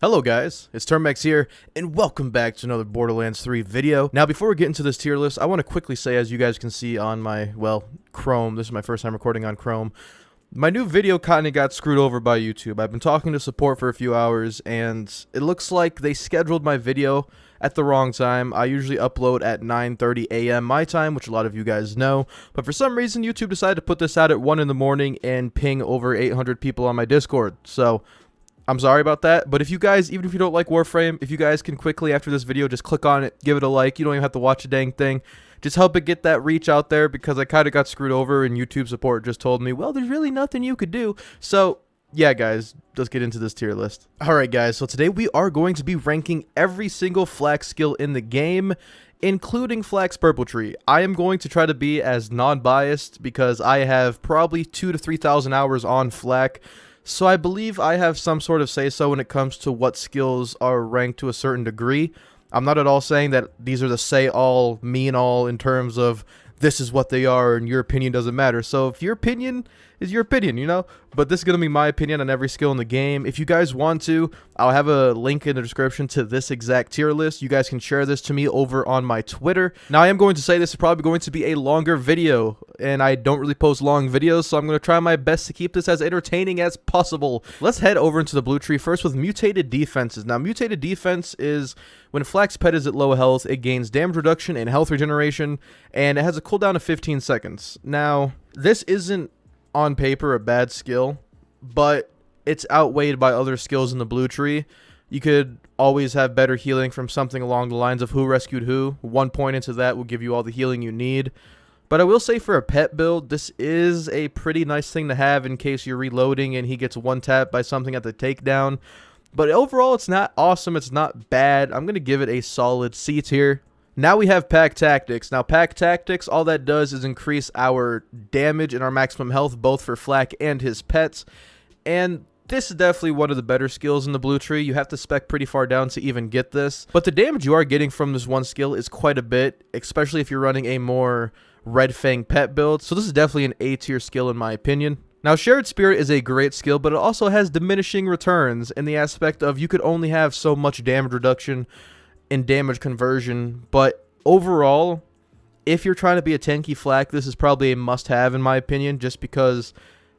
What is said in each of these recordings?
Hello guys, it's Termex here, and welcome back to another Borderlands 3 video. Now before we get into this tier list, I want to quickly say, as you guys can see on my, Chrome, this is my first time recording on Chrome, my new video kind of got screwed over by YouTube. I've been talking to support for a few hours, and it looks like they scheduled my video at the wrong time. I usually upload at 9:30 a.m. my time, which a lot of you guys know, but for some reason YouTube decided to put this out at 1 in the morning and ping over 800 people on my Discord, so I'm sorry about that, but if you guys, even if you don't like Warframe, if you guys can quickly after this video just click on it, give it a like, you don't even have to watch a dang thing, just help it get that reach out there, because I kind of got screwed over and YouTube support just told me, well, there's really nothing you could do. So yeah guys, let's get into this tier list. Alright guys, so today we are going to be ranking every single flak skill in the game, including Flak's Purple Tree. I am going to try to be as non-biased because I have probably 2,000 to 3,000 hours on Flak. So I believe I have some sort of say-so when it comes to what skills are ranked to a certain degree. I'm not at all saying that these are the say-all, mean-all in terms of this is what they are and your opinion doesn't matter. So if your opinion is your opinion, you know? But this is going to be my opinion on every skill in the game. If you guys want to, I'll have a link in the description to this exact tier list. You guys can share this to me over on my Twitter. Now, I am going to say this is probably going to be a longer video, and I don't really post long videos, so I'm going to try my best to keep this as entertaining as possible. Let's head over into the blue tree first with mutated defenses. Now, mutated defense is when Flak's pet is at low health, it gains damage reduction and health regeneration, and it has a cooldown of 15 seconds. Now, this isn't on paper a bad skill, but it's outweighed by other skills in the blue tree. You could always have better healing from something along the lines of Who Rescued Who. 1 point into that will give you all the healing you need. But I will say for a pet build, this is a pretty nice thing to have in case you're reloading and he gets one tap by something at the takedown. But overall, it's not awesome, it's not bad. I'm going to give it a solid C tier. Now we have Pack Tactics. Now Pack Tactics, all that does is increase our damage and our maximum health, both for Flak and his pets. And this is definitely one of the better skills in the blue tree. You have to spec pretty far down to even get this. But the damage you are getting from this one skill is quite a bit, especially if you're running a more Red Fang pet build. So this is definitely an A tier skill in my opinion. Now, Shared Spirit is a great skill, but it also has diminishing returns in the aspect of you could only have so much damage reduction and damage conversion. But overall, if you're trying to be a tanky Flak, this is probably a must-have in my opinion, just because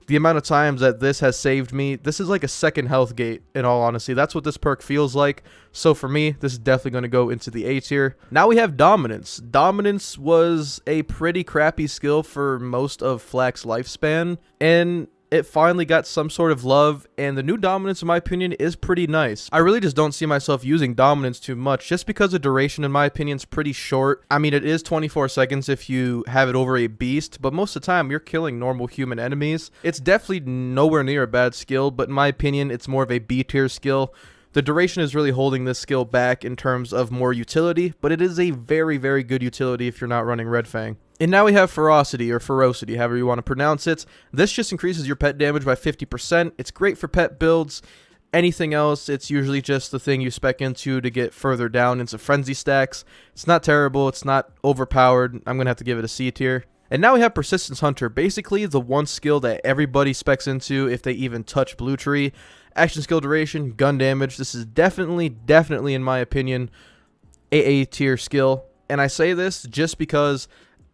the amount of times that this has saved me, this is like a second health gate, in all honesty. That's what this perk feels like. So for me, this is definitely going to go into the A tier. Now we have Dominance. Dominance was a pretty crappy skill for most of Flak's lifespan, and it finally got some sort of love, and the new Dominance, in my opinion, is pretty nice. I really just don't see myself using Dominance too much, just because the duration, in my opinion, is pretty short. I mean, it is 24 seconds if you have it over a beast, but most of the time, you're killing normal human enemies. It's definitely nowhere near a bad skill, but in my opinion, it's more of a B tier skill. The duration is really holding this skill back in terms of more utility, but it is a very, very good utility if you're not running Red Fang. And now we have Ferocity, or Ferocity, however you want to pronounce it. This just increases your pet damage by 50%. It's great for pet builds. Anything else, it's usually just the thing you spec into to get further down into frenzy stacks. It's not terrible. It's not overpowered. I'm going to have to give it a C tier. And now we have Persistence Hunter, basically the one skill that everybody specs into if they even touch blue tree. Action skill duration, gun damage. This is definitely in my opinion, AA tier skill. And I say this just because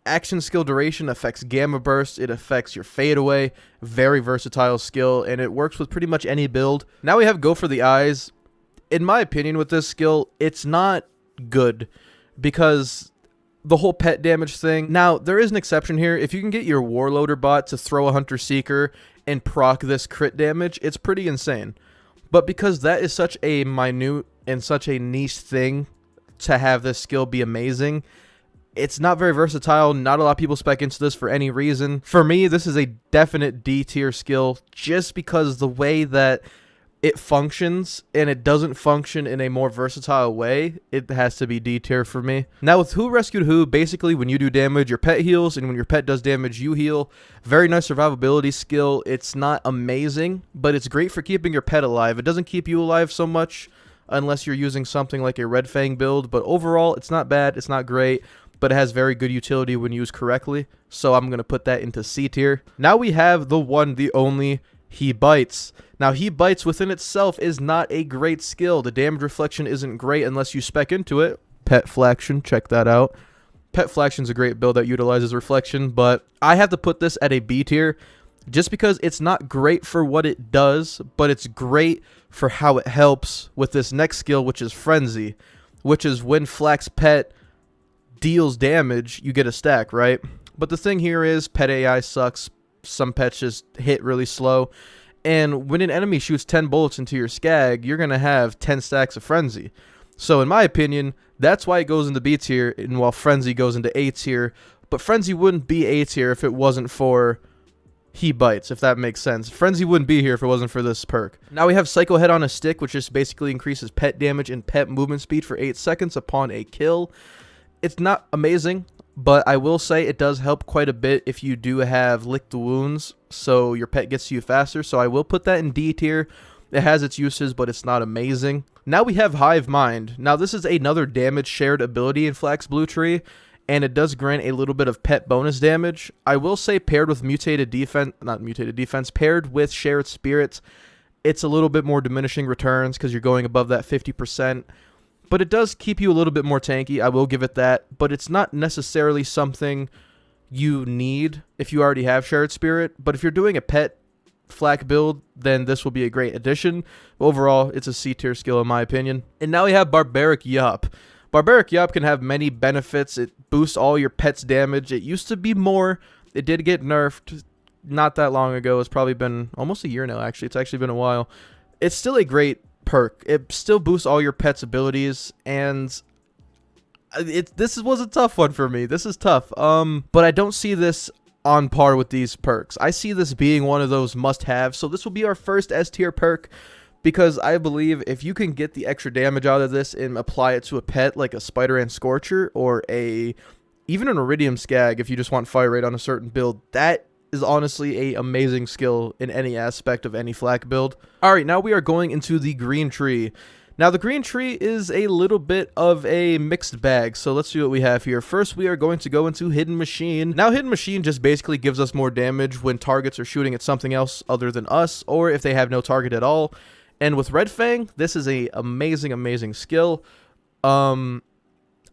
action skill duration affects Gamma Burst, it affects your Fade Away, very versatile skill, and it works with pretty much any build. Now we have Go for the Eyes. In my opinion with this skill, it's not good because the whole pet damage thing. Now, there is an exception here. If you can get your Warloader bot to throw a Hunter Seeker and proc this crit damage, it's pretty insane. But because that is such a minute and such a niche thing to have this skill be amazing, it's not very versatile. Not a lot of people spec into this for any reason. For me, this is a definite D tier skill just because the way that it functions, and it doesn't function in a more versatile way, it has to be D tier for me. Now with Who Rescued Who, basically when you do damage, your pet heals, and when your pet does damage, you heal. Very nice survivability skill. It's not amazing, but it's great for keeping your pet alive. It doesn't keep you alive so much unless you're using something like a Red Fang build, but overall, it's not bad, it's not great, but it has very good utility when used correctly, so I'm going to put that into C tier. Now we have the one, the only He Bites. Now, He Bites within itself is not a great skill. The damage reflection isn't great unless you spec into it. Pet Flaction, check that out. Pet Flaction's a great build that utilizes reflection, but I have to put this at a B tier just because it's not great for what it does, but it's great for how it helps with this next skill, which is Frenzy, which is when Flack's pet deals damage, you get a stack, right? But the thing here is pet AI sucks. Some pets just hit really slow, and when an enemy shoots 10 bullets into your skag, you're going to have 10 stacks of Frenzy. So in my opinion, that's why it goes into B tier, and while Frenzy goes into A tier. But Frenzy wouldn't be A tier if it wasn't for He Bites, if that makes sense. Frenzy wouldn't be here if it wasn't for this perk. Now we have Psycho Head on a stick, which just basically increases pet damage and pet movement speed for 8 seconds upon a kill. It's not amazing, but I will say it does help quite a bit if you do have Lick the Wounds, so your pet gets to you faster. So I will put that in D tier. It has its uses, but it's not amazing. Now we have Hive Mind. Now this is another damage shared ability in Flack's Blue Tree, and it does grant a little bit of pet bonus damage. I will say paired with paired with Shared Spirits, it's a little bit more diminishing returns because you're going above that 50%. But it does keep you a little bit more tanky, I will give it that. But it's not necessarily something you need if you already have Shared Spirit. But if you're doing a pet Flack build, then this will be a great addition. Overall, it's a C tier skill in my opinion. And now we have Barbaric Yup. Barbaric Yup can have many benefits. It boosts all your pet's damage. It used to be more. It did get nerfed not that long ago. It's probably been almost a year now, actually. It's actually been a while. It's still a great perk. It still boosts all your pet's abilities, and this was a tough one for me. This is tough. But I don't see this on par with these perks. I see this being one of those must-haves. So this will be our first S tier perk, because I believe if you can get the extra damage out of this and apply it to a pet like a Spider and Scorcher, or even an Iridium Skag if you just want fire rate on a certain build, that is honestly a amazing skill in any aspect of any Flack build. Alright, now we are going into the Green Tree. Now the Green Tree is a little bit of a mixed bag, so let's see what we have here. First, we are going to go into Hidden Machine. Now Hidden Machine just basically gives us more damage when targets are shooting at something else other than us, or if they have no target at all. And with Red Fang, this is a amazing skill. I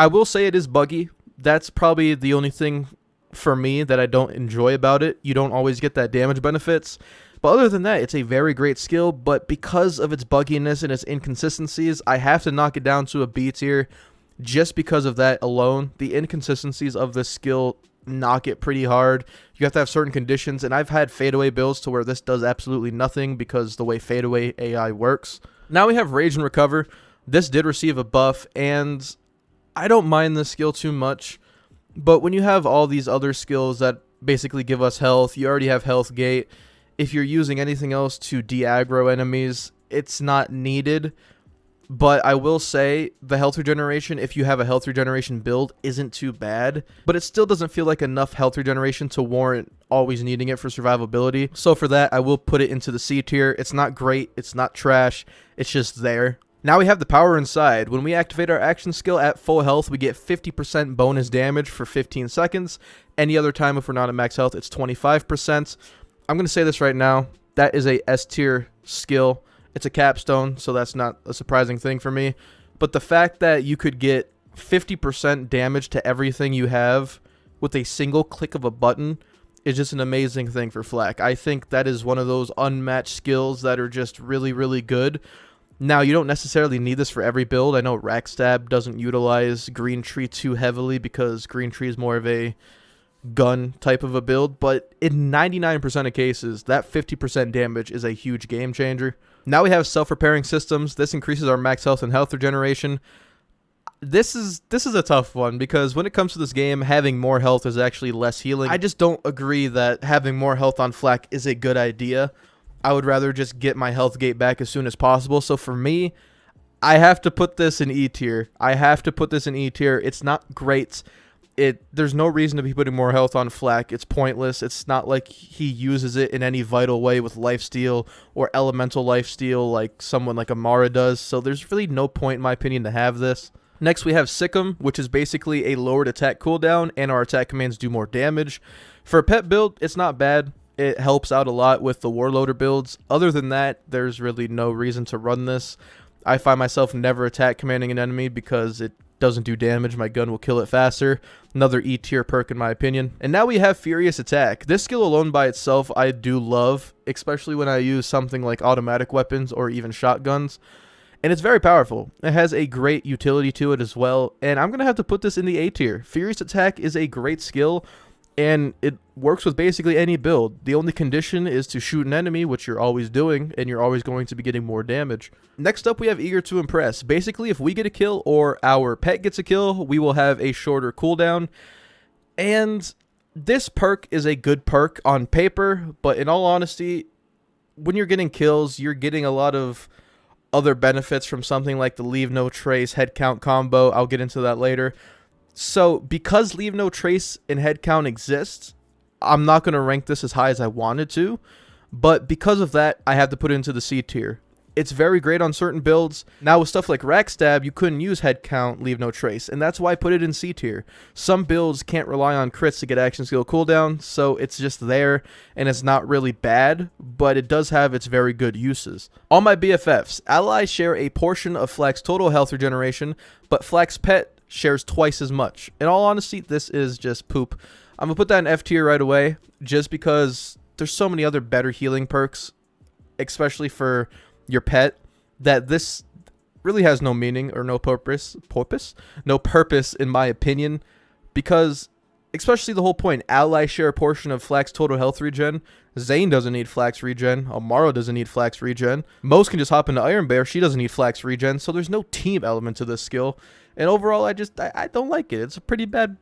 will say it is buggy. That's probably the only thing for me that I don't enjoy about it. You don't always get that damage benefits. But other than that, it's a very great skill. But because of its bugginess and its inconsistencies, I have to knock it down to a B tier just because of that alone. The inconsistencies of this skill knock it pretty hard. You have to have certain conditions, and I've had fadeaway builds to where this does absolutely nothing because the way fadeaway AI works. Now we have Rage and Recover. This did receive a buff, and I don't mind this skill too much. But when you have all these other skills that basically give us health, you already have Health Gate. If you're using anything else to de-aggro enemies, it's not needed. But I will say the health regeneration, if you have a health regeneration build, isn't too bad. But it still doesn't feel like enough health regeneration to warrant always needing it for survivability. So for that, I will put it into the C tier. It's not great. It's not trash. It's just there. Now we have the Power Inside. When we activate our action skill at full health, we get 50% bonus damage for 15 seconds. Any other time, if we're not at max health, it's 25%. I'm going to say this right now. That is a S tier skill. It's a capstone, so that's not a surprising thing for me. But the fact that you could get 50% damage to everything you have with a single click of a button is just an amazing thing for Flack. I think that is one of those unmatched skills that are just really good. Now, you don't necessarily need this for every build. I know Rackstab doesn't utilize Green Tree too heavily because Green Tree is more of a gun type of a build, but in 99% of cases, that 50% damage is a huge game changer. Now we have self-repairing systems. This increases our max health and health regeneration. This is a tough one because when it comes to this game, having more health is actually less healing. I just don't agree that having more health on Flack is a good idea. I would rather just get my health gate back as soon as possible. So for me, I have to put this in E tier. It's not great. There's no reason to be putting more health on Flack. It's pointless. It's not like he uses it in any vital way with lifesteal or elemental lifesteal like someone like Amara does. So there's really no point, in my opinion, to have this. Next, we have Sick'em, which is basically a lowered attack cooldown, and our attack commands do more damage. For a pet build, it's not bad. It helps out a lot with the warloader builds. Other than that, there's really no reason to run this. I find myself never attack commanding an enemy because it doesn't do damage. My gun will kill it faster. Another E tier perk in my opinion. And now we have Furious Attack. This skill alone by itself I do love, especially when I use something like automatic weapons or even shotguns. And it's very powerful. It has a great utility to it as well. And I'm going to have to put this in the A tier. Furious Attack is a great skill, and it works with basically any build. The only condition is to shoot an enemy, which you're always doing, and you're always going to be getting more damage. Next up, we have Eager to Impress. Basically, if we get a kill or our pet gets a kill, we will have a shorter cooldown. And this perk is a good perk on paper, but in all honesty, when you're getting kills, you're getting a lot of other benefits from something like the Leave No Trace head count combo. I'll get into that later. So because Leave No Trace and head count exists, I'm not going to rank this as high as I wanted to, but because of that, I have to put it into the C tier. It's very great on certain builds. Now with stuff like Rack Stab, you couldn't use head count, Leave No Trace, and that's why I put it in C tier. Some builds can't rely on crits to get action skill cooldown, so it's just there, and it's not really bad, but it does have its very good uses. All my BFFs, allies share a portion of Flak's total health regeneration, but Flak's pet shares twice as much. In all honesty, this is just poop. I'm going to put that in F tier right away, just because there's so many other better healing perks, especially for your pet, that this really has no meaning or no purpose in my opinion, because especially the whole point, allies share a portion of Flak's total health regen. Zane doesn't need Flak's regen. Amaro doesn't need Flak's regen. Most can just hop into Iron Bear. She doesn't need Flak's regen, so there's no team element to this skill. And overall, I don't like it. It's a pretty bad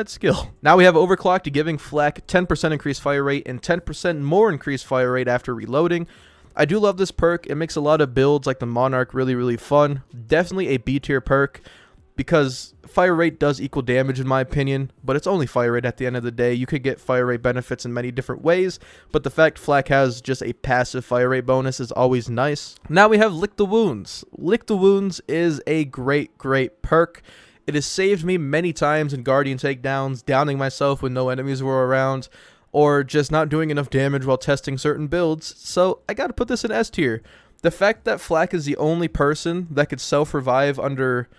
skill. Now we have Overclocked, giving Flak 10% increased fire rate and 10% more increased fire rate after reloading. I do love this perk. It makes a lot of builds like the Monarch really fun. Definitely a B tier perk, because fire rate does equal damage in my opinion, but it's only fire rate at the end of the day. You could get fire rate benefits in many different ways, but the fact Flak has just a passive fire rate bonus is always nice. Now we have Lick the Wounds. Lick the Wounds is a great perk. It has saved me many times in Guardian takedowns, downing myself when no enemies were around, or just not doing enough damage while testing certain builds, so I gotta put this in S tier. The fact that Flak is the only person that could self-revive under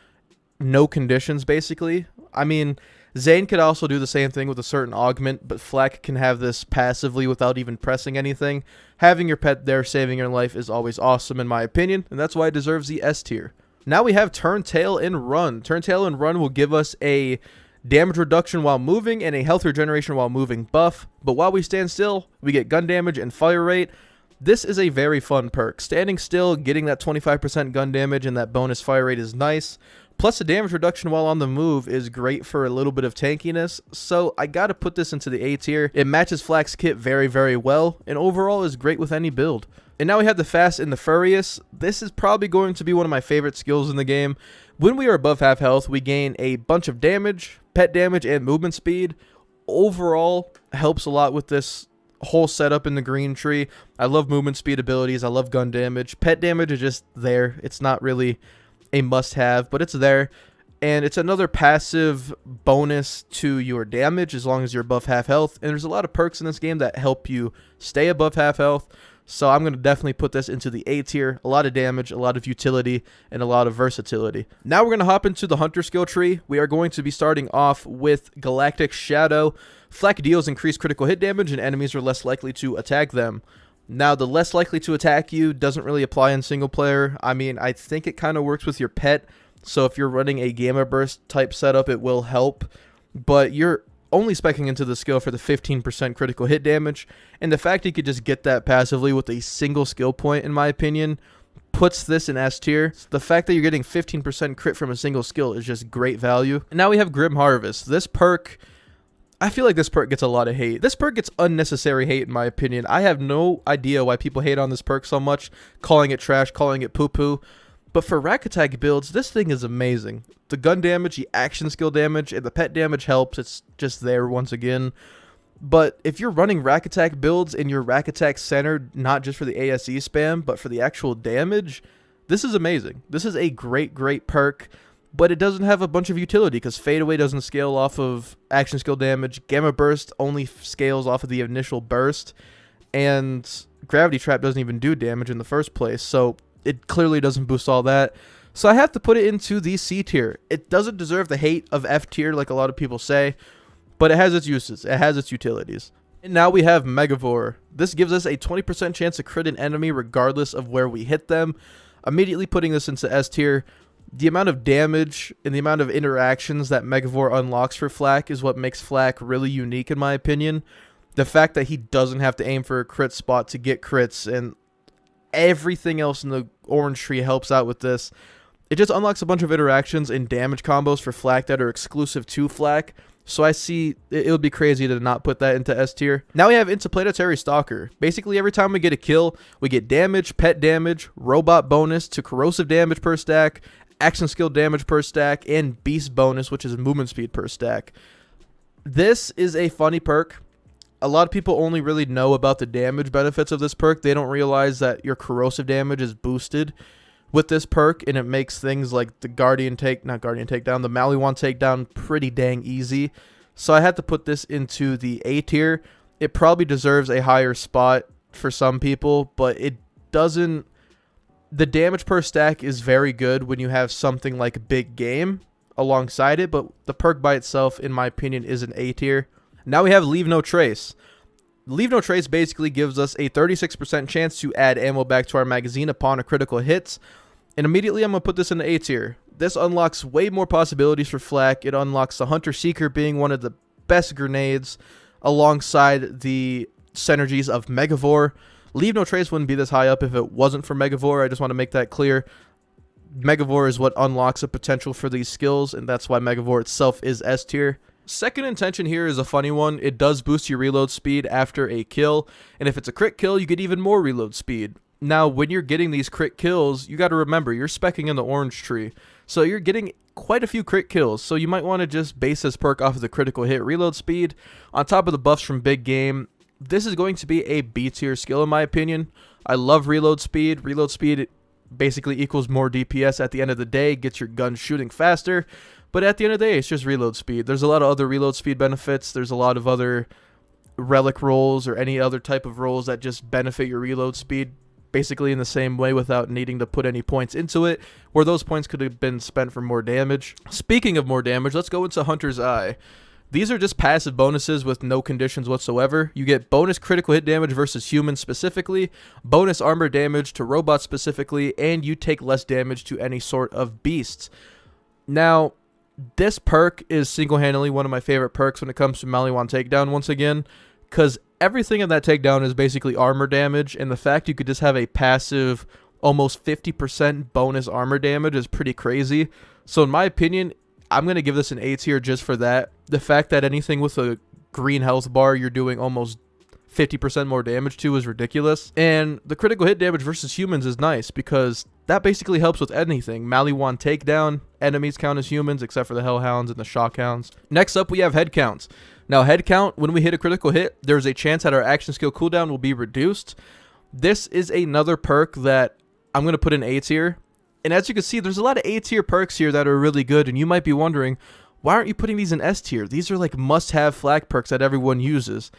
no conditions, basically. I mean, Zane could also do the same thing with a certain augment, but Flak can have this passively without even pressing anything. Having your pet there saving your life is always awesome in my opinion, and that's why it deserves the S tier. Now we have Turn Tail and Run. Turn Tail and Run will give us a damage reduction while moving and a health regeneration while moving buff, but while we stand still, we get gun damage and fire rate. This is a very fun perk. Standing still, getting that 25% gun damage and that bonus fire rate is nice. Plus the damage reduction while on the move is great for a little bit of tankiness, so I gotta put this into the A tier. It matches Flak's kit very well, and overall is great with any build. And now we have the Fast and the Furious. This is probably going to be one of my favorite skills in the game. When we are above half health, we gain a bunch of damage, pet damage, and movement speed. Overall, helps a lot with this whole setup in the green tree. I love movement speed abilities. I love gun damage. Pet damage is just there. It's not really a must-have, but it's there. And it's another passive bonus to your damage as long as you're above half health. And there's a lot of perks in this game that help you stay above half health. So I'm going to definitely put this into the A tier. A lot of damage, a lot of utility, and a lot of versatility. Now we're going to hop into the Hunter skill tree. We are going to be starting off with Galactic Shadow. Flak deals increased critical hit damage, and enemies are less likely to attack them. Now, the less likely to attack you doesn't really apply in single player. I mean, I think it kind of works with your pet. So if you're running a Gamma Burst type setup, it will help. But you're only speccing into the skill for the 15% critical hit damage, and the fact you could just get that passively with a single skill point, in my opinion, puts this in S tier. The fact that you're getting 15% crit from a single skill is just great value. And now we have Grim Harvest. This perk, I feel like this perk gets a lot of hate. This perk gets unnecessary hate, in my opinion. I have no idea why people hate on this perk so much, calling it trash, calling it poo-poo. But for rack attack builds, this thing is amazing. The gun damage, the action skill damage, and the pet damage helps. It's just there once again. But if you're running rack attack builds and your rack attack centered not just for the ASE spam, but for the actual damage, this is amazing. This is a great perk. but it doesn't have a bunch of utility because fadeaway doesn't scale off of action skill damage, gamma burst only scales off of the initial burst, and gravity trap doesn't even do damage in the first place, so it clearly doesn't boost all that. So I have to put it into the C tier. It doesn't deserve the hate of F tier like a lot of people say, but it has its uses, it has its utilities. And now we have Megavore. This gives us a 20% chance to crit an enemy regardless of where we hit them. Immediately putting this into S tier. The amount of damage and the amount of interactions that Megavore unlocks for Flak is what makes Flak really unique in my opinion. The fact that he doesn't have to aim for a crit spot to get crits, and everything else in the orange tree helps out with this. It just unlocks a bunch of interactions and damage combos for Flak that are exclusive to Flak. So I see it would be crazy to not put that into S tier. Now we have Interplanetary Stalker. Basically every time we get a kill, we get damage, pet damage, robot bonus to corrosive damage per stack, action skill damage per stack, and beast bonus, which is movement speed per stack. This is a funny perk. A lot of people only really know about the damage benefits of this perk. They don't realize that your corrosive damage is boosted with this perk, and it makes things like the the Maliwan takedown pretty dang easy. So I had to put this into the A tier. It probably deserves a higher spot for some people, but it doesn't. The damage per stack is very good when you have something like Big Game alongside it, but the perk by itself, in my opinion, is an A tier. Now we have Leave No Trace. Leave No Trace basically gives us a 36% chance to add ammo back to our magazine upon a critical hit. And immediately I'm going to put this in the A tier. This unlocks way more possibilities for Flak. It unlocks the Hunter Seeker being one of the best grenades alongside the synergies of Megavore. Leave No Trace wouldn't be this high up if it wasn't for Megavore. I just want to make that clear. Megavore is what unlocks the potential for these skills, and that's why Megavore itself is S tier. Second intention here is a funny one. It does boost your reload speed after a kill, and if it's a crit kill, you get even more reload speed. Now, when you're getting these crit kills, you got to remember, you're speccing in the orange tree, so you're getting quite a few crit kills, so you might want to just base this perk off of the critical hit reload speed, on top of the buffs from Big Game. This is going to be a B tier skill in my opinion. I love reload speed. Reload speed basically equals more DPS at the end of the day, gets your gun shooting faster. But at the end of the day, it's just reload speed. There's a lot of other reload speed benefits. There's a lot of other relic rolls or any other type of rolls that just benefit your reload speed basically in the same way without needing to put any points into it, where those points could have been spent for more damage. Speaking of more damage, let's go into Hunter's Eye. These are just passive bonuses with no conditions whatsoever. You get bonus critical hit damage versus humans specifically, bonus armor damage to robots specifically, and you take less damage to any sort of beasts. Now, this perk is single-handedly one of my favorite perks when it comes to Maliwan Takedown once again, because everything in that takedown is basically armor damage, and the fact you could just have a passive almost 50% bonus armor damage is pretty crazy. So in my opinion, I'm going to give this an A tier just for that. The fact that anything with a green health bar you're doing almost 50% more damage to is ridiculous. And the critical hit damage versus humans is nice because that basically helps with anything. Maliwan Takedown, enemies count as humans except for the Hellhounds and the Shockhounds. Next up, we have head counts. Now, head count, when we hit a critical hit, there's a chance that our action skill cooldown will be reduced. This is another perk that I'm going to put in A tier. And as you can see, there's a lot of A tier perks here that are really good, and you might be wondering, why aren't you putting these in S tier? These are like must-have flag perks that everyone uses.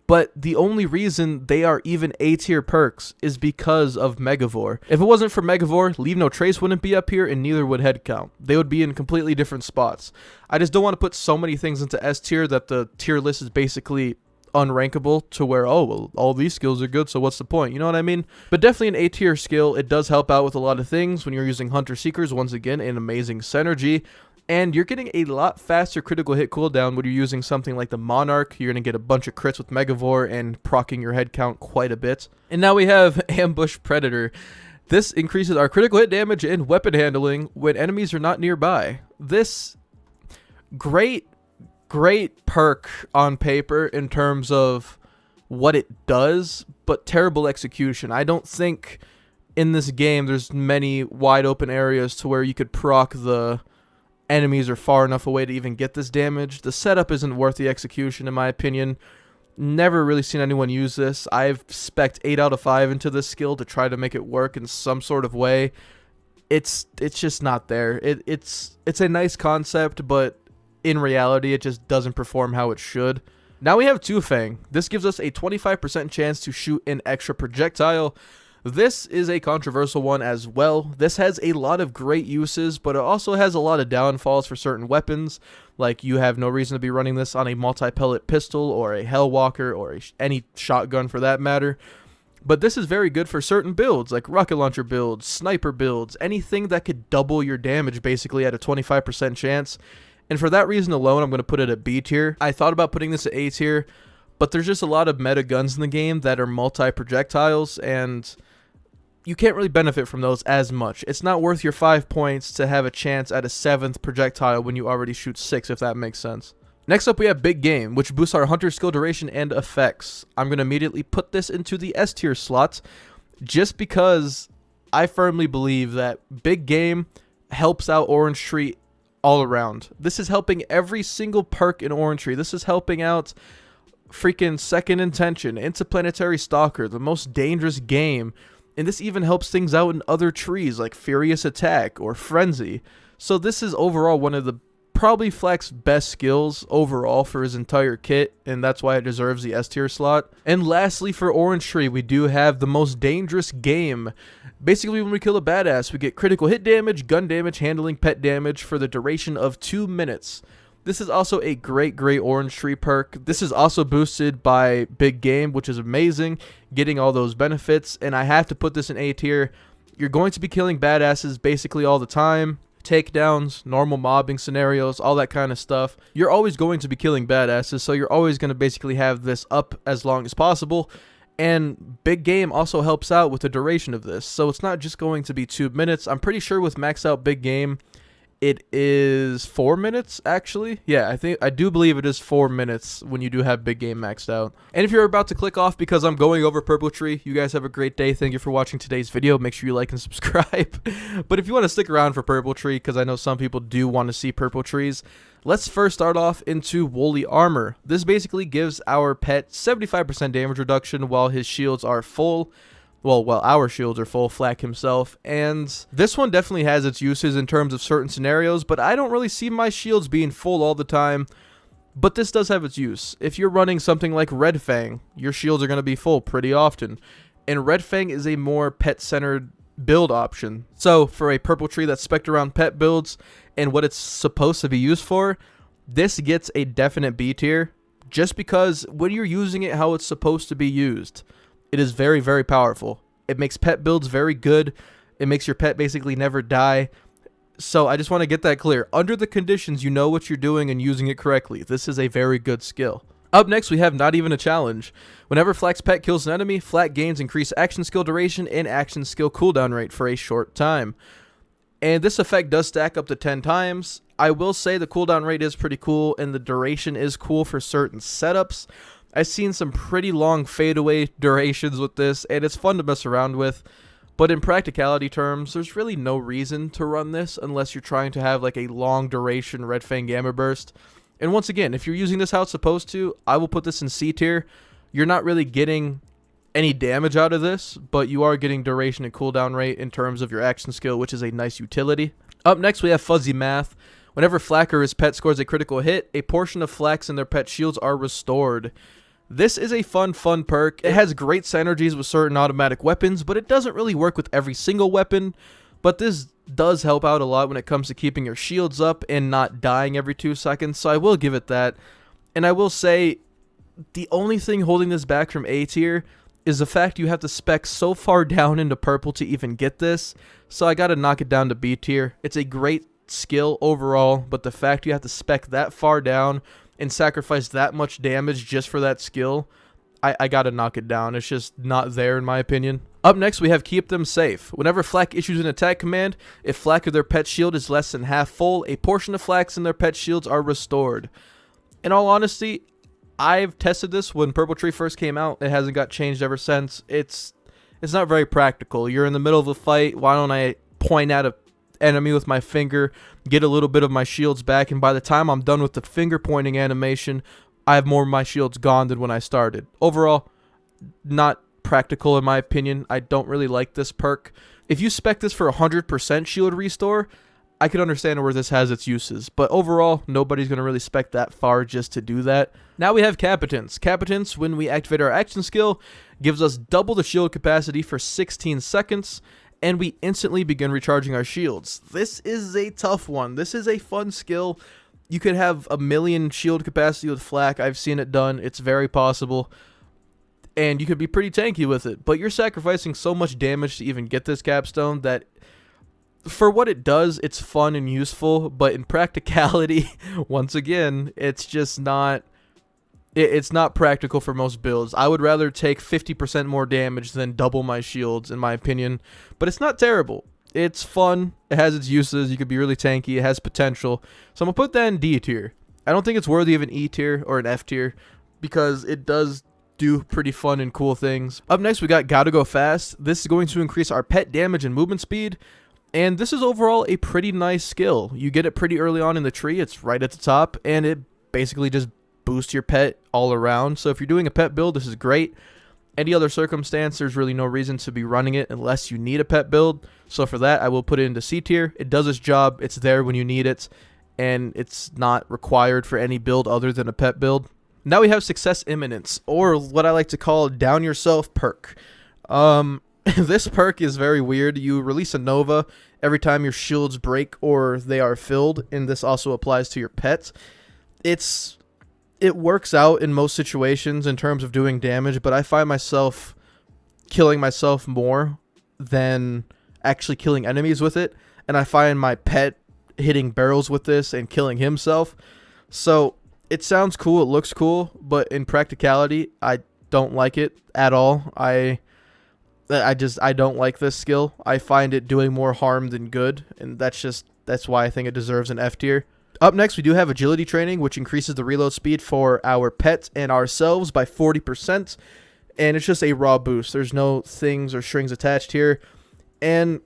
But the only reason they are even A tier perks is because of Megavore. If it wasn't for Megavore, Leave No Trace wouldn't be up here, and neither would head count. They would be in completely different spots. I just don't want to put so many things into S tier that the tier list is basically unrankable to where, oh, well, all these skills are good, so what's the point? You know what I mean? But definitely an A tier skill. It does help out with a lot of things when you're using Hunter Seekers. Once again, an amazing synergy. And you're getting a lot faster critical hit cooldown when you're using something like the Monarch. You're going to get a bunch of crits with Megavore and proccing your head count quite a bit. And now we have Ambush Predator. This increases our critical hit damage and weapon handling when enemies are not nearby. This great perk on paper in terms of what it does, but terrible execution. I don't think in this game there's many wide open areas to where you could proc the enemies are far enough away to even get this damage. The setup isn't worth the execution in my opinion. Never really seen anyone use this. I've spec'd 8 out of 5 into this skill to try to make it work in some sort of way. it's just not there. It's a nice concept, but in reality, it just doesn't perform how it should. Now we have Two Fang. This gives us a 25% chance to shoot an extra projectile. This is a controversial one as well. This has a lot of great uses, but it also has a lot of downfalls for certain weapons. Like, you have no reason to be running this on a multi-pellet pistol or a Hellwalker or any shotgun for that matter. But this is very good for certain builds, like rocket launcher builds, sniper builds, anything that could double your damage basically at a 25% chance. And for that reason alone, I'm going to put it at B tier. I thought about putting this at A tier, but there's just a lot of meta guns in the game that are multi-projectiles, and you can't really benefit from those as much. It's not worth your 5 points to have a chance at a 7th projectile when you already shoot 6, if that makes sense. Next up, we have Big Game, which boosts our hunter skill duration and effects. I'm going to immediately put this into the S tier slot, just because I firmly believe that Big Game helps out Orange Tree all around. This is helping every single perk in Orange Tree. This is helping out freaking Second Intention, Interplanetary Stalker, the most dangerous game. And this even helps things out in other trees like Furious Attack or Frenzy. So this is overall one of the probably Flak's best skills overall for his entire kit, and that's why it deserves the S tier slot. And lastly, for Orange Tree, we do have the most dangerous game. Basically, when we kill a badass, we get critical hit damage, gun damage, handling, pet damage for the duration of 2 minutes. This is also a great Orange Tree perk. This is also boosted by Big Game, which is amazing, getting all those benefits. And I have to put this in A tier. You're going to be killing badasses basically all the time. Takedowns, normal mobbing scenarios, all that kind of stuff. You're always going to be killing badasses, so you're always going to basically have this up as long as possible. And Big Game also helps out with the duration of this, so it's not just going to be 2 minutes. I'm pretty sure with maxed out Big Game, it is 4 minutes, actually. Yeah, I do believe it is 4 minutes when you do have Big Game maxed out. And if you're about to click off because I'm going over Purple Tree, you guys have a great day. Thank you for watching today's video. Make sure you like and subscribe. But if you want to stick around for Purple Tree, because I know some people do want to see Purple Trees, let's first start off into Woolly Armor. This basically gives our pet 75% damage reduction while his shields are full. Well, while our shields are full, Flak himself. And this one definitely has its uses in terms of certain scenarios, but I don't really see my shields being full all the time. But this does have its use. If you're running something like Red Fang, your shields are going to be full pretty often. And Red Fang is a more pet-centered build option. So for a Purple Tree that's spec'd around pet builds and what it's supposed to be used for, this gets a definite B tier. Just because when you're using it how it's supposed to be used, it is very powerful. It makes pet builds very good. It makes your pet basically never die. So I just want to get that clear. Under the conditions, you know what you're doing and using it correctly. This is a very good skill. Up next, we have Not Even a Challenge. Whenever Flak's pet kills an enemy, Flak gains increased action skill duration and action skill cooldown rate for a short time. And this effect does stack up to 10 times. I will say the cooldown rate is pretty cool and the duration is cool for certain setups. I've seen some pretty long fadeaway durations with this, and it's fun to mess around with. But in practicality terms, there's really no reason to run this unless you're trying to have like a long duration Red Fang Gamma Burst. And once again, if you're using this how it's supposed to, I will put this in C tier. You're not really getting any damage out of this, but you are getting duration and cooldown rate in terms of your action skill, which is a nice utility. Up next, we have Fuzzy Math. Whenever Flak or his pet scores a critical hit, a portion of Flak's and their pet shields are restored. This is a fun perk. It has great synergies with certain automatic weapons, but it doesn't really work with every single weapon. But this does help out a lot when it comes to keeping your shields up and not dying every 2 seconds, so I will give it that. And I will say, the only thing holding this back from A tier is the fact you have to spec so far down into purple to even get this, so I gotta knock it down to B tier. It's a great skill overall, but the fact you have to spec that far down and sacrifice that much damage just for that skill, I gotta knock it down. It's just not there in my opinion. Up next, we have Keep Them Safe. Whenever Flak issues an attack command, if Flak or their pet shield is less than half full, a portion of Flak's and their pet shields are restored. In all honesty, I've tested this when Purple Tree first came out. It hasn't got changed ever since. It's not very practical. You're in the middle of a fight. Why don't I point at a enemy with my finger, get a little bit of my shields back, and by the time I'm done with the finger pointing animation, I have more of my shields gone than when I started. Overall, not practical in my opinion. I don't really like this perk. If you spec this for 100% shield restore, I could understand where this has its uses, but overall, nobody's going to really spec that far just to do that. Now we have Capitance. Capitance, when we activate our action skill, gives us double the shield capacity for 16 seconds, and we instantly begin recharging our shields. This is a tough one. This is a fun skill. You could have a million shield capacity with Flak. I've seen it done. It's very possible. And you could be pretty tanky with it, but you're sacrificing so much damage to even get this capstone that for what it does, it's fun and useful, but in practicality, once again, it's just not... It's not practical for most builds. I would rather take 50% more damage than double my shields, in my opinion. But it's not terrible. It's fun. It has its uses. You could be really tanky. It has potential. So I'm going to put that in D tier. I don't think it's worthy of an E tier or an F tier because it does do pretty fun and cool things. Up next, we got Gotta Go Fast. This is going to increase our pet damage and movement speed. And this is overall a pretty nice skill. You get it pretty early on in the tree. It's right at the top. And it basically just boosts your pet all around. So if you're doing a pet build, this is great. Any other circumstance, there's really no reason to be running it unless you need a pet build. So for that, I will put it into C tier. It does its job. It's there when you need it. And it's not required for any build other than a pet build. Now we have Success Imminence, or what I like to call Down Yourself perk. This perk is very weird. You release a Nova every time your shields break or they are filled, and this also applies to your pet. It works out in most situations in terms of doing damage, but I find myself killing myself more than actually killing enemies with it, and I find my pet hitting barrels with this and killing himself. So it sounds cool, it looks cool, but in practicality, I don't like it at all. I don't like this skill. I find it doing more harm than good, and that's why I think it deserves an F tier. Up next, we do have Agility Training, which increases the reload speed for our pet and ourselves by 40%, and it's just a raw boost. There's no things or strings attached here, and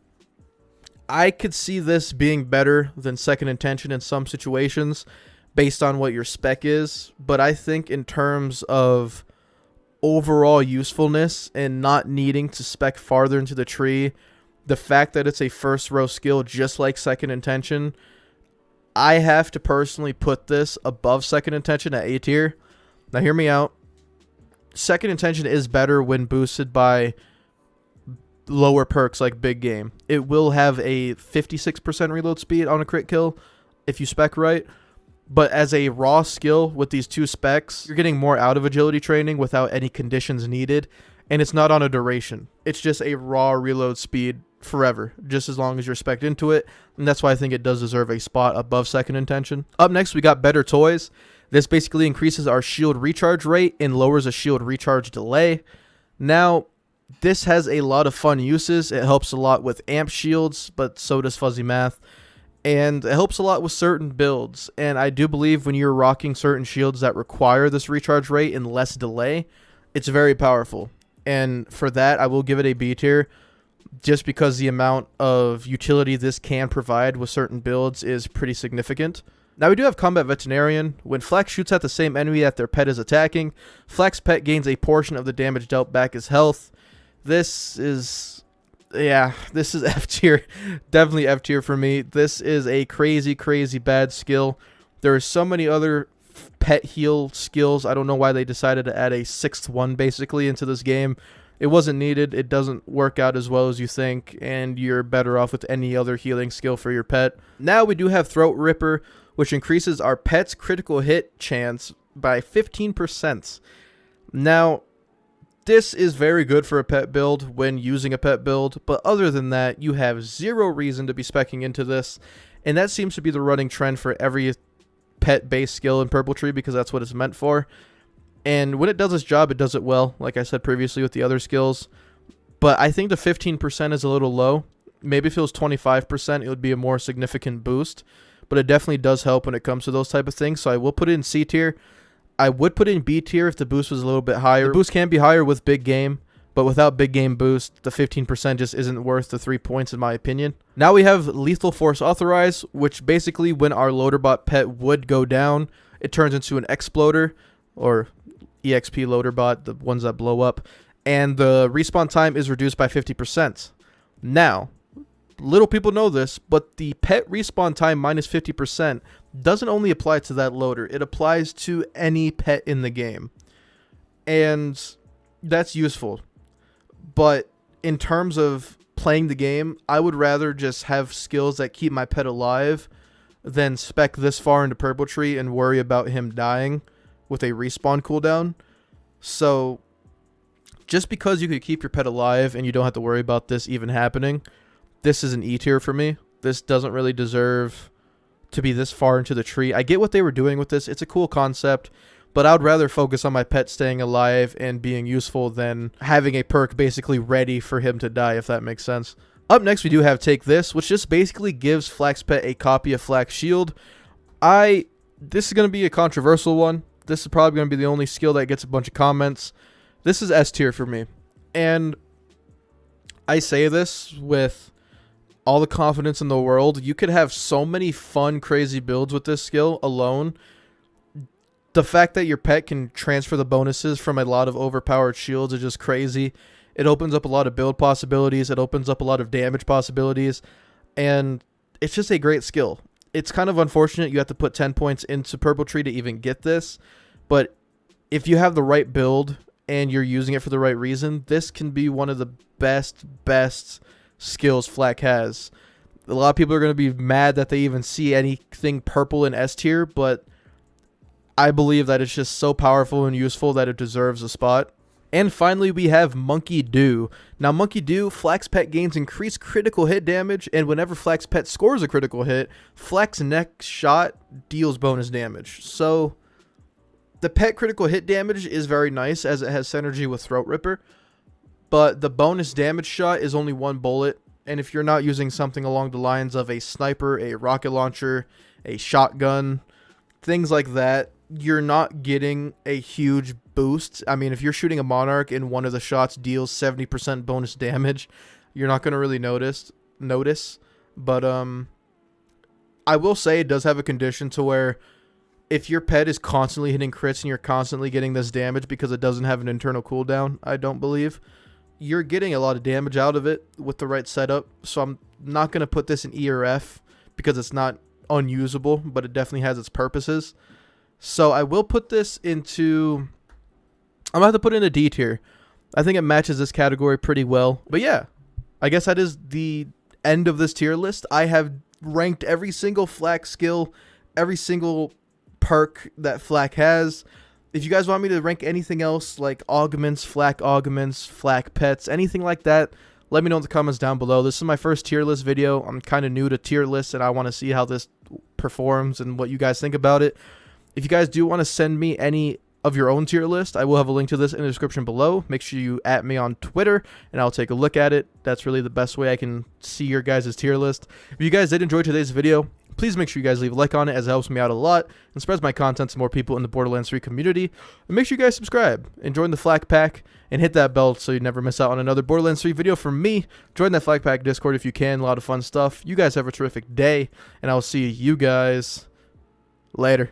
I could see this being better than Second Intention in some situations based on what your spec is, but I think in terms of overall usefulness and not needing to spec farther into the tree, the fact that it's a first row skill just like Second Intention, I have to personally put this above Second Intention at A tier. Now hear me out. Second Intention is better when boosted by lower perks like Big Game. It will have a 56% reload speed on a crit kill if you spec right. But as a raw skill with these two specs, you're getting more out of Agility Training without any conditions needed. And it's not on a duration. It's just a raw reload speed forever, just as long as you're spec'd into it. And that's why I think it does deserve a spot above Second Intention. Up next, we got Better Toys. This basically increases our shield recharge rate and lowers a shield recharge delay. Now, this has a lot of fun uses. It helps a lot with amp shields, but so does Fuzzy Math. And it helps a lot with certain builds. And I do believe when you're rocking certain shields that require this recharge rate and less delay, it's very powerful. And for that, I will give it a B tier, just because the amount of utility this can provide with certain builds is pretty significant. Now we do have Combat Veterinarian. When Flak shoots at the same enemy that their pet is attacking, Flak's pet gains a portion of the damage dealt back as health. This is F tier. Definitely F tier for me. This is a crazy, crazy bad skill. There are so many other pet heal skills. I don't know why they decided to add a sixth one basically into this game. It wasn't needed. It doesn't work out as well as you think, and you're better off with any other healing skill for your pet. Now we do have Throat Ripper, which increases our pet's critical hit chance by 15%. Now, this is very good for a pet build when using a pet build, but other than that, you have zero reason to be speccing into this, and that seems to be the running trend for every pet-based skill in Purple Tree because that's what it's meant for. And when it does its job, it does it well, like I said previously with the other skills. But I think the 15% is a little low. Maybe if it was 25%, it would be a more significant boost. But it definitely does help when it comes to those type of things. So I will put it in C tier. I would put it in B tier if the boost was a little bit higher. The boost can be higher with Big Game, but without Big Game boost, the 15% just isn't worth the 3 points in my opinion. Now we have Lethal Force Authorize, which basically when our Loaderbot pet would go down, it turns into an Exploder, or EXP Loaderbot, the ones that blow up, and the respawn time is reduced by 50%. Now, little people know this, but the pet respawn time minus 50% doesn't only apply to that loader. It applies to any pet in the game. And that's useful. But in terms of playing the game, I would rather just have skills that keep my pet alive than spec this far into Purple Tree and worry about him dying with a respawn cooldown. So just because you could keep your pet alive and you don't have to worry about this even happening, this is an E tier for me. This doesn't really deserve to be this far into the tree. I get what they were doing with this. It's a cool concept, but I would rather focus on my pet staying alive and being useful than having a perk basically ready for him to die, if that makes sense. Up next, we do have Take This, which just basically gives Flax Pet a copy of Flax Shield. This is going to be a controversial one. This is probably going to be the only skill that gets a bunch of comments. This is S tier for me. And I say this with all the confidence in the world. You could have so many fun, crazy builds with this skill alone. The fact that your pet can transfer the bonuses from a lot of overpowered shields is just crazy. It opens up a lot of build possibilities. It opens up a lot of damage possibilities. And it's just a great skill. It's kind of unfortunate you have to put 10 points into Purple Tree to even get this. But if you have the right build and you're using it for the right reason, this can be one of the best skills Flak has. A lot of people are going to be mad that they even see anything purple in S tier, but I believe that it's just so powerful and useful that it deserves a spot. And finally, we have Monkey Do. Now, Monkey Do, Flax Pet gains increased critical hit damage, and whenever Flax Pet scores a critical hit, Flax next shot deals bonus damage. So, the pet critical hit damage is very nice, as it has synergy with Throat Ripper, but the bonus damage shot is only one bullet, and if you're not using something along the lines of a sniper, a rocket launcher, a shotgun, things like that, you're not getting a huge boost. I mean, if you're shooting a Monarch and one of the shots deals 70% bonus damage, you're not going to really notice. But I will say it does have a condition to where if your pet is constantly hitting crits and you're constantly getting this damage because it doesn't have an internal cooldown, I don't believe, you're getting a lot of damage out of it with the right setup. So I'm not going to put this in E or F because it's not unusable, but it definitely has its purposes. So I will put this into, I'm going to have to put it in a D tier. I think it matches this category pretty well. But yeah, I guess that is the end of this tier list. I have ranked every single Flak skill, every single perk that Flak has. If you guys want me to rank anything else, like augments, Flak pets, anything like that, let me know in the comments down below. This is my first tier list video. I'm kind of new to tier lists, and I want to see how this performs and what you guys think about it. If you guys do want to send me any of your own tier list, I will have a link to this in the description below. Make sure you @ me on Twitter, and I'll take a look at it. That's really the best way I can see your guys' tier list. If you guys did enjoy today's video, please make sure you guys leave a like on it, as it helps me out a lot and spreads my content to more people in the Borderlands 3 community. And make sure you guys subscribe and join the Flak Pack and hit that bell so you never miss out on another Borderlands 3 video from me. Join that Flak Pack Discord if you can. A lot of fun stuff. You guys have a terrific day, and I'll see you guys later.